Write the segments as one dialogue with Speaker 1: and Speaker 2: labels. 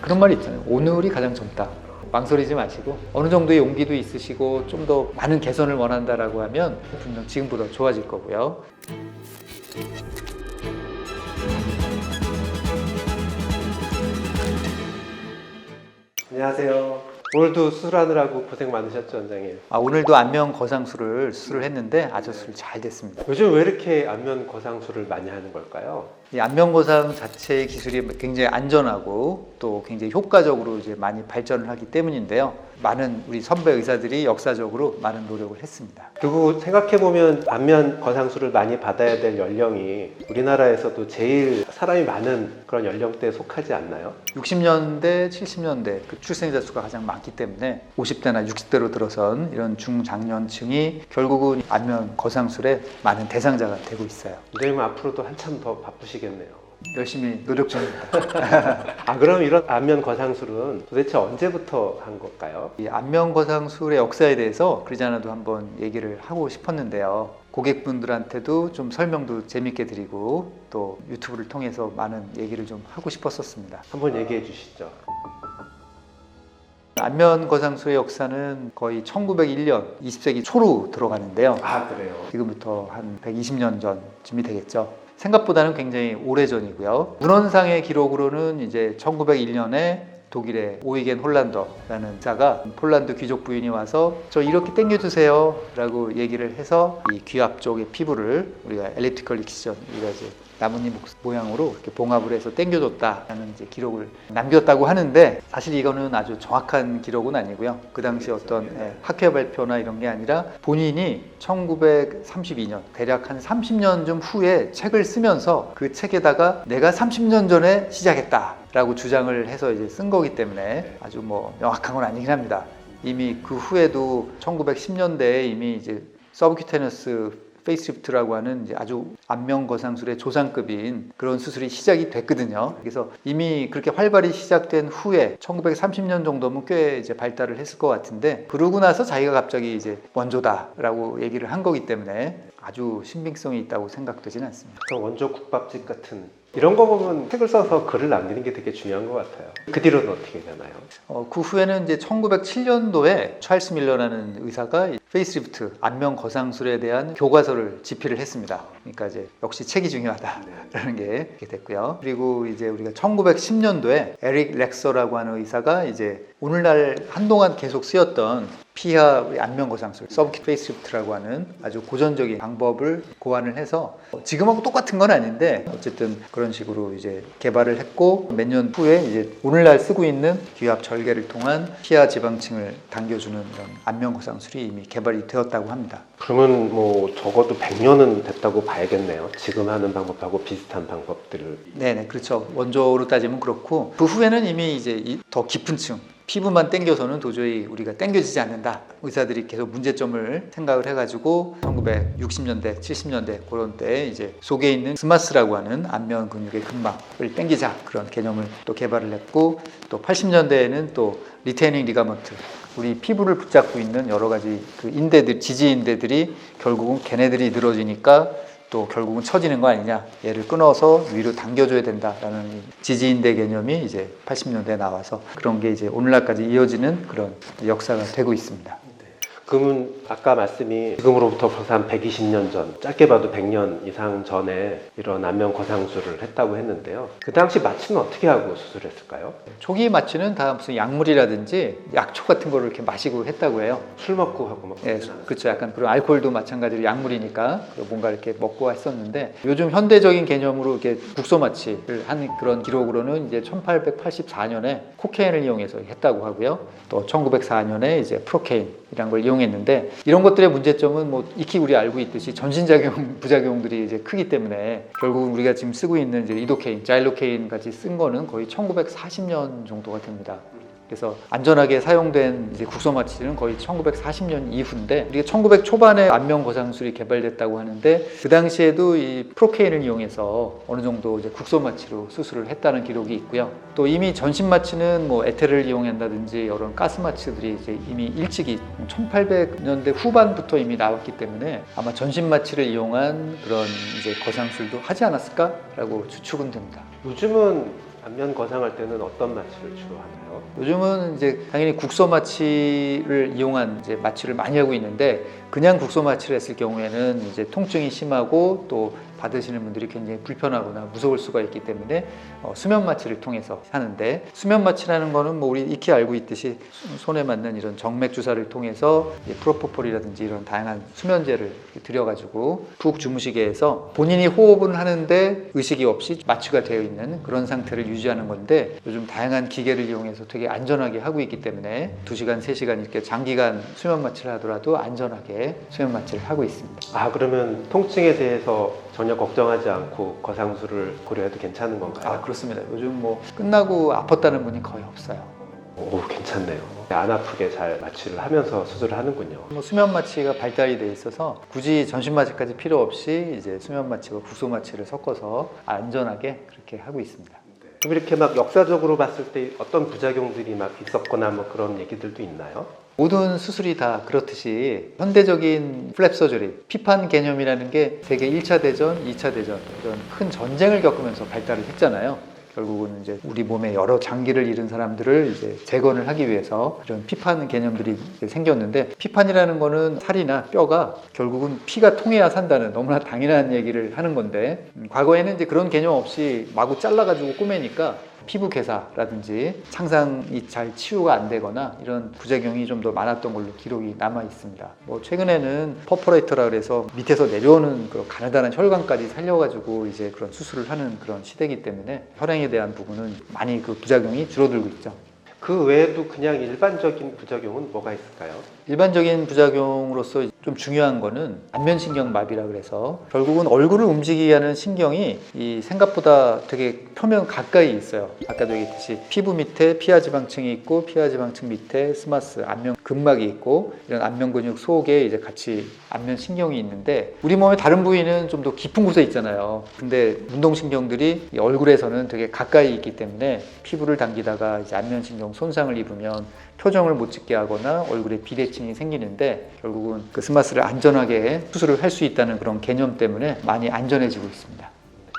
Speaker 1: 그런 말이 있잖아요. 오늘이 가장 젊다. 망설이지 마시고 어느 정도의 용기도 있으시고 좀 더 많은 개선을 원한다라고 하면 분명 지금보다 좋아질 거고요.
Speaker 2: 안녕하세요. 오늘도 수술하느라고 고생 많으셨죠, 원장님?
Speaker 1: 오늘도 안면 거상술을 수술을 했는데 아주 수술 잘 됐습니다.
Speaker 2: 요즘 왜 이렇게 안면 거상술을 많이 하는 걸까요?
Speaker 1: 이 안면 거상 자체의 기술이 굉장히 안전하고 또 굉장히 효과적으로 이제 많이 발전을 하기 때문인데요. 많은 우리 선배 의사들이 역사적으로 많은 노력을 했습니다.
Speaker 2: 그리고 생각해보면 안면 거상술을 많이 받아야 될 연령이 우리나라에서도 제일 사람이 많은 그런 연령대에 속하지 않나요?
Speaker 1: 60년대, 70년대 그 출생자 수가 가장 많기 때문에 50대나 60대로 들어선 이런 중장년층이 결국은 안면 거상술의 많은 대상자가 되고 있어요.
Speaker 2: 원장님은 앞으로도 한참 더 바쁘시겠네요.
Speaker 1: 열심히 노력 중입니다.
Speaker 2: 그럼 이런 안면 거상술은 도대체 언제부터 한 걸까요?
Speaker 1: 이 안면 거상술의 역사에 대해서 그러지 않아도 한번 얘기를 하고 싶었는데요. 고객분들한테도 좀 설명도 재밌게 드리고 또 유튜브를 통해서 많은 얘기를 좀 하고 싶었었습니다.
Speaker 2: 한번 얘기해 주시죠.
Speaker 1: 안면 거상술의 역사는 거의 1901년 20세기 초로 들어가는데요.
Speaker 2: 그래요?
Speaker 1: 지금부터 한 120년 전쯤이 되겠죠. 생각보다는 굉장히 오래전이고요. 문헌상의 기록으로는 이제 1901년에 독일의 오이겐 홀란더라는 의사가 폴란드 귀족 부인이 와서 저 이렇게 당겨주세요 라고 얘기를 해서 이 귀 앞쪽의 피부를 우리가 엘립티컬 익시전, 우리가 이제 나뭇잎 모양으로 이렇게 봉합을 해서 당겨줬다라는 이제 기록을 남겼다고 하는데 사실 이거는 아주 정확한 기록은 아니고요. 그 당시 어떤 학회 발표나 이런 게 아니라 본인이 1932년 대략 한 30년쯤 후에 책을 쓰면서 그 책에다가 내가 30년 전에 시작했다 라고 주장을 해서 이제 쓴 거기 때문에 아주 뭐 명확한 건 아니긴 합니다. 이미 그 후에도 1910년대에 이미 이제 서브큐테너스 페이스리프트라고 하는 이제 아주 안면 거상술의 조상급인 그런 수술이 시작이 됐거든요. 그래서 이미 그렇게 활발히 시작된 후에 1930년 정도면 꽤 이제 발달을 했을 것 같은데 그러고 나서 자기가 갑자기 이제 원조다라고 얘기를 한 거기 때문에 아주 신빙성이 있다고 생각되지는 않습니다.
Speaker 2: 원조 국밥집 같은 이런 거 보면 책을 써서 글을 남기는 게 되게 중요한 것 같아요. 그 뒤로는 어떻게 되나요?
Speaker 1: 그 후에는 이제 1907년도에 찰스 밀러라는 의사가 페이스리프트 안면 거상술에 대한 교과서를 집필을 했습니다. 그러니까 이제 역시 책이 중요하다라는 게 이렇게 됐고요. 그리고 이제 우리가 1910년도에 에릭 렉서라고 하는 의사가 이제 오늘날 한동안 계속 쓰였던 피하 안면 거상술, 서브큐 페이스리프트라고 하는 아주 고전적인 방법을 고안을 해서 지금하고 똑같은 건 아닌데 어쨌든 그런 식으로 이제 개발을 했고 몇 년 후에 이제 오늘날 쓰고 있는 귀 앞 절개를 통한 피하 지방층을 당겨주는 이런 안면 거상술이 이미 개발이 되었다고 합니다.
Speaker 2: 그러면 뭐 적어도 100년은 됐다고 봐야겠네요. 지금 하는 방법하고 비슷한 방법들을.
Speaker 1: 네네, 그렇죠. 원조로 따지면 그렇고 그 후에는 이미 이제 더 깊은 층 피부만 당겨서는 도저히 우리가 당겨지지 않는다. 의사들이 계속 문제점을 생각을 해가지고 1960년대, 70년대 그런 때 이제 속에 있는 스마스라고 하는 안면 근육의 근막을 당기자 그런 개념을 또 개발을 했고 또 80년대에는 또 리테이닝 리가먼트 우리 피부를 붙잡고 있는 여러 가지 그 인대들, 지지인대들이 결국은 걔네들이 늘어지니까 또 결국은 처지는 거 아니냐, 얘를 끊어서 위로 당겨줘야 된다라는 지지인대 개념이 이제 80년대에 나와서 그런 게 이제 오늘날까지 이어지는 그런 역사가 되고 있습니다.
Speaker 2: 그러면 아까 말씀이 지금으로부터 벌써 한 120년 전, 짧게 봐도 100년 이상 전에 이런 안면 거상술을 했다고 했는데요. 그 당시 마취는 어떻게 하고 수술했을까요?
Speaker 1: 초기 마취는 다 무슨 약물이라든지 약초 같은 거를 이렇게 마시고 했다고 해요.
Speaker 2: 술 먹고 하고 막.
Speaker 1: 네, 그렇죠. 약간 그런 알코올도 마찬가지로 약물이니까 뭔가 이렇게 먹고 했었는데 요즘 현대적인 개념으로 이렇게 국소 마취를 한 그런 기록으로는 이제 1884년에 코케인을 이용해서 했다고 하고요. 또 1904년에 이제 프로케인이란 걸 이용했는데 이런 것들의 문제점은 뭐 익히 우리 알고 있듯이 전신작용, 부작용들이 이제 크기 때문에 결국 우리가 지금 쓰고 있는 이제 리도케인, 자일로케인 같이 쓴 거는 거의 1940년 정도가 됩니다. 그래서 안전하게 사용된 이제 국소 마취는 거의 1940년 이후인데 우리가 1900 초반에 안면 거상술이 개발됐다고 하는데 그 당시에도 이 프로케인을 이용해서 어느 정도 이제 국소 마취로 수술을 했다는 기록이 있고요. 또 이미 전신 마취는 뭐 에테르를 이용한다든지 이런 가스 마취들이 이제 이미 일찍이 1800년대 후반부터 이미 나왔기 때문에 아마 전신 마취를 이용한 그런 이제 거상술도 하지 않았을까라고 추측은 됩니다.
Speaker 2: 요즘은 안면 거상할 때는 어떤 마취를 주로 하나요?
Speaker 1: 요즘은 이제 당연히 국소 마취를 이용한 이제 마취를 많이 하고 있는데, 그냥 국소 마취를 했을 경우에는 이제 통증이 심하고 또 받으시는 분들이 굉장히 불편하거나 무서울 수가 있기 때문에 수면 마취를 통해서 하는데, 수면 마취라는 거는 뭐 우리 익히 알고 있듯이 손에 맞는 이런 정맥 주사를 통해서 프로포폴이라든지 이런 다양한 수면제를 들여가지고 푹 주무시게 해서 본인이 호흡은 하는데 의식이 없이 마취가 되어 있는 그런 상태를 유지하는 건데, 요즘 다양한 기계를 이용해서 되게 안전하게 하고 있기 때문에 2시간, 3시간 이렇게 장기간 수면 마취를 하더라도 안전하게 수면 마취를 하고 있습니다.
Speaker 2: 아, 그러면 통증에 대해서 전혀 걱정하지 않고 거상술을 고려해도 괜찮은 건가요?
Speaker 1: 아, 그렇습니다. 요즘 뭐 끝나고 아팠다는 분이 거의 없어요.
Speaker 2: 오, 괜찮네요. 안 아프게 잘 마취를 하면서 수술을 하는군요.
Speaker 1: 뭐 수면 마취가 발달이 돼 있어서 굳이 전신 마취까지 필요 없이 이제 수면 마취와 국소 마취를 섞어서 안전하게 그렇게 하고 있습니다.
Speaker 2: 그럼 이렇게 막 역사적으로 봤을 때 어떤 부작용들이 막 있었거나 뭐 그런 얘기들도 있나요?
Speaker 1: 모든 수술이 다 그렇듯이 현대적인 플랩 서저리, 피판 개념이라는 게 세계 1차 대전, 2차 대전 이런 큰 전쟁을 겪으면서 발달을 했잖아요. 결국은 이제 우리 몸에 여러 장기를 잃은 사람들을 이제 재건을 하기 위해서 이런 피판 개념들이 생겼는데, 피판이라는 거는 살이나 뼈가 결국은 피가 통해야 산다는 너무나 당연한 얘기를 하는 건데, 과거에는 이제 그런 개념 없이 마구 잘라가지고 꼬매니까 피부 괴사라든지 창상이 잘 치유가 안 되거나 이런 부작용이 좀 더 많았던 걸로 기록이 남아 있습니다. 뭐 최근에는 퍼포레이터라 그래서 밑에서 내려오는 그 가느다란 혈관까지 살려가지고 이제 그런 수술을 하는 그런 시대이기 때문에 혈행에 대한 부분은 많이 그 부작용이 줄어들고 있죠.
Speaker 2: 그 외에도 그냥 일반적인 부작용은 뭐가 있을까요?
Speaker 1: 일반적인 부작용으로서 좀 중요한 거는 안면신경 마비라 그래서, 결국은 얼굴을 움직이게 하는 신경이 이 생각보다 되게 표면 가까이 있어요. 아까도 얘기했듯이 피부 밑에 피하지방층이 있고, 피하지방층 밑에 스마스, 안면 근막이 있고, 이런 안면 근육 속에 이제 같이 안면신경이 있는데, 우리 몸의 다른 부위는 좀 더 깊은 곳에 있잖아요. 근데 운동신경들이 이 얼굴에서는 되게 가까이 있기 때문에 피부를 당기다가 이제 안면신경 손상을 입으면 표정을 못 짓게 하거나 얼굴에 비대칭이 생기는데, 결국은 그 스마스를 안전하게 수술을 할 수 있다는 그런 개념 때문에 많이 안전해지고 있습니다.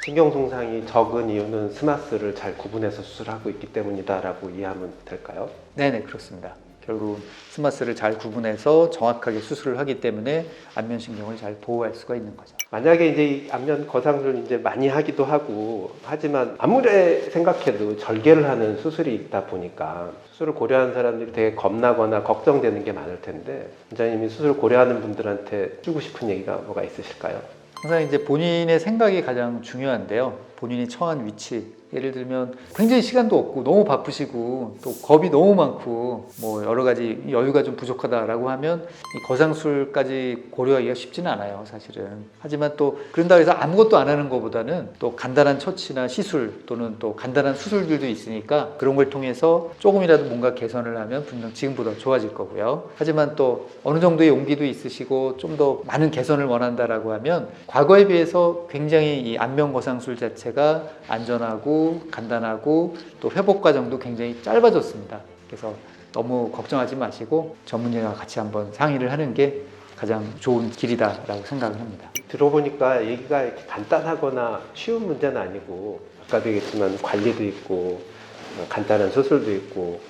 Speaker 2: 신경 손상이 적은 이유는 스마스를 잘 구분해서 수술하고 있기 때문이다라고 이해하면 될까요?
Speaker 1: 네네, 그렇습니다. 결국 스마스를 잘 구분해서 정확하게 수술을 하기 때문에 안면신경을 잘 보호할 수가 있는 거죠.
Speaker 2: 만약에 이제 이 안면 거상술을 이제 많이 하기도 하고, 하지만 아무리 생각해도 절개를 하는 수술이 있다 보니까 수술을 고려하는 사람들이 되게 겁나거나 걱정되는 게 많을 텐데, 원장님이 수술 고려하는 분들한테 주고 싶은 얘기가 뭐가 있으실까요?
Speaker 1: 항상 이제 본인의 생각이 가장 중요한데요. 본인이 처한 위치, 예를 들면 굉장히 시간도 없고 너무 바쁘시고 또 겁이 너무 많고 뭐 여러 가지 여유가 좀 부족하다라고 하면 이 거상술까지 고려하기가 쉽지는 않아요, 사실은. 하지만 또 그런다고 해서 아무것도 안 하는 것보다는 또 간단한 처치나 시술 또는 또 간단한 수술들도 있으니까 그런 걸 통해서 조금이라도 뭔가 개선을 하면 분명 지금보다 좋아질 거고요. 하지만 또 어느 정도의 용기도 있으시고 좀 더 많은 개선을 원한다라고 하면 과거에 비해서 굉장히 이 안면 거상술 자체가 안전하고 간단하고 또 회복 과정도 굉장히 짧아졌습니다. 그래서 너무 걱정하지 마시고 전문의와 같이 한번 상의를 하는 게 가장 좋은 길이다라고 생각을 합니다.
Speaker 2: 들어보니까 얘기가 이렇게 간단하거나 쉬운 문제는 아니고, 아까도 얘기했지만 관리도 있고 간단한 수술도 있고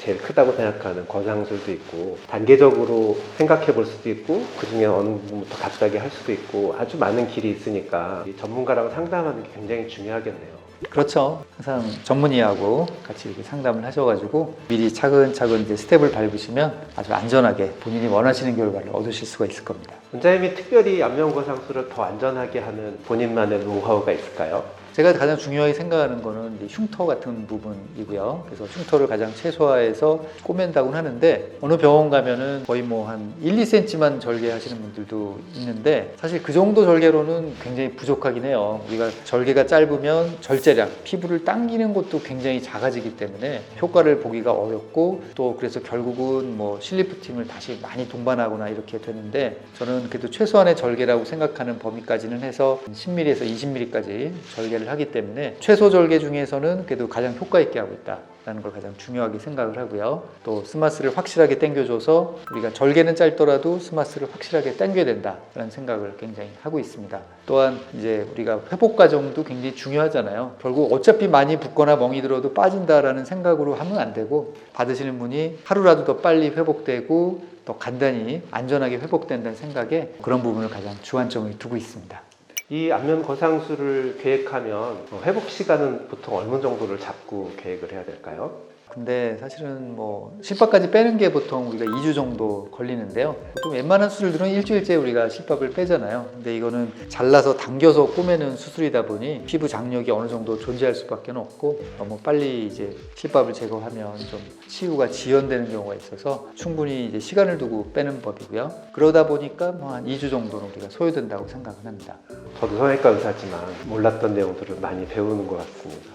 Speaker 2: 제일 크다고 생각하는 거상술도 있고, 단계적으로 생각해 볼 수도 있고 그중에 어느 부분부터 갑자기 할 수도 있고, 아주 많은 길이 있으니까 이 전문가랑 상담하는 게 굉장히 중요하겠네요.
Speaker 1: 그렇죠. 항상 전문의하고 같이 이렇게 상담을 하셔가지고 미리 차근차근 이제 스텝을 밟으시면 아주 안전하게 본인이 원하시는 결과를 얻으실 수가 있을 겁니다.
Speaker 2: 원장님이 특별히 안면 거상술을 더 안전하게 하는 본인만의 노하우가 있을까요?
Speaker 1: 제가 가장 중요하게 생각하는 거는 이제 흉터 같은 부분이고요. 그래서 흉터를 가장 최소화해서 꼬맨다고 하는데, 어느 병원 가면은 거의 뭐 한 1, 2cm만 절개하시는 분들도 있는데, 사실 그 정도 절개로는 굉장히 부족하긴 해요. 우리가 절개가 짧으면 절제량, 피부를 당기는 것도 굉장히 작아지기 때문에 효과를 보기가 어렵고, 또 그래서 결국은 뭐 실리프팅을 다시 많이 동반하거나 이렇게 되는데, 저는 그래도 최소한의 절개라고 생각하는 범위까지는 해서 10mm에서 20mm까지 절개를 절개를 하기 때문에 최소 절개 중에서는 그래도 가장 효과 있게 하고 있다라는 걸 가장 중요하게 생각을 하고요. 또 스마스를 확실하게 당겨줘서 우리가 절개는 짧더라도 스마스를 확실하게 당겨야 된다라는 생각을 굉장히 하고 있습니다. 또한 이제 우리가 회복 과정도 굉장히 중요하잖아요. 결국 어차피 많이 붓거나 멍이 들어도 빠진다라는 생각으로 하면 안 되고, 받으시는 분이 하루라도 더 빨리 회복되고 더 간단히 안전하게 회복된다는 생각에 그런 부분을 가장 주안점을 두고 있습니다.
Speaker 2: 이 안면 거상술을 계획하면 회복 시간은 보통 어느 정도를 잡고 계획을 해야 될까요?
Speaker 1: 근데 사실은 뭐 실밥까지 빼는 게 보통 우리가 2주 정도 걸리는데요. 보통 웬만한 수술들은 일주일째 우리가 실밥을 빼잖아요. 근데 이거는 잘라서 당겨서 꼬매는 수술이다 보니 피부 장력이 어느 정도 존재할 수밖에 없고, 너무 빨리 이제 실밥을 제거하면 좀 치유가 지연되는 경우가 있어서 충분히 이제 시간을 두고 빼는 법이고요. 그러다 보니까 뭐 한 2주 정도는 우리가 소요된다고 생각을 합니다.
Speaker 2: 저도 성형외과 의사지만 몰랐던 내용들을 많이 배우는 것 같습니다.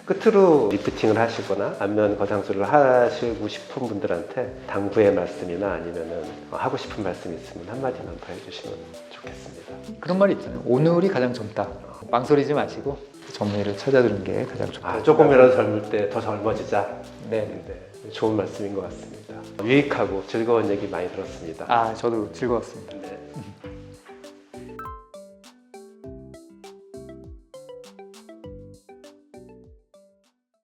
Speaker 2: 끝으로 리프팅을 하시거나 안면 거상술을 하시고 싶은 분들한테 당부의 말씀이나 아니면은 하고 싶은 말씀 있으면 한마디만 더 해주시면 좋겠습니다.
Speaker 1: 그런 말이 있잖아요. 오늘이 가장 젊다. 망설이지 마시고 전문의를 찾아드는 게 가장 좋다.
Speaker 2: 조금이라도 젊을 때 더 젊어지자.
Speaker 1: 네.
Speaker 2: 좋은 말씀인 것 같습니다. 유익하고 즐거운 얘기 많이 들었습니다.
Speaker 1: 저도 즐거웠습니다.
Speaker 2: 네.